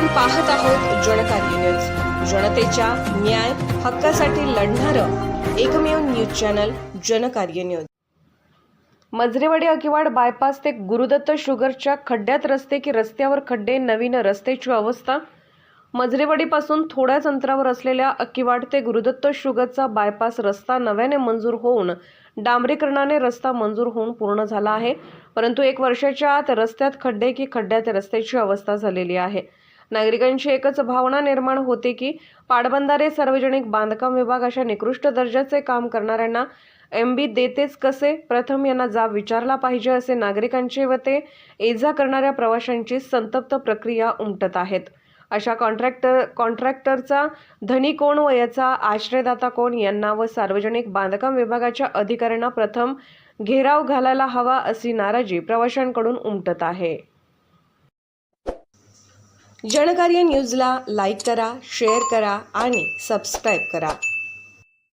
पाहत आहोत जनकार्य न्यूज, जनतेच्या न्याय हक्कासाठी लढणारं एकमेव news channel Janakarya news. Majarewadi Akiwad bypass ते गुरुदत्त शुगरच्या खड्ड्यात रस्ते की रस्त्यावर खड्डे, नवीन रस्त्याची अवस्था। मजरेवाडीपासून थोड्याच अंतरावर असलेल्या अकिवाड ते गुरुदत्त शुगरचा बायपास रस्ता नव्याने मंजूर होऊन डांबरीकरणाने रस्ता मंजूर होऊन पूर्ण झाला आहे, परंतु 1 वर्षाच्या आत रस्त्यात खड्डे की खड्ड्यात रस्त्याची अवस्था झालेली आहे। नागरिकांची एकच भावना निर्माण होते की पाटबंधारे सार्वजनिक बांधकाम विभाग अशा निकृष्ट दर्जाचे काम करणाऱ्यांना MB देतेच कसे? प्रथम यांना जाब विचारला पाहिजे, असे नागरिकांचे व ते ये-जा करणाऱ्या प्रवाशांची संतप्त प्रक्रिया उमटत आहेत। अशा कॉन्ट्रॅक्टरचा धनी कोण व याचा आश्रयदाता कोण यांना व सार्वजनिक बांधकाम विभागाच्या अधिकाऱ्यांना प्रथम घेराव घालायला हवा, अशी नाराजी प्रवाशांकडून उमटत आहे। जनकार्य न्यूजला लाईक करा, शेअर करा आणि सबस्क्राईब करा।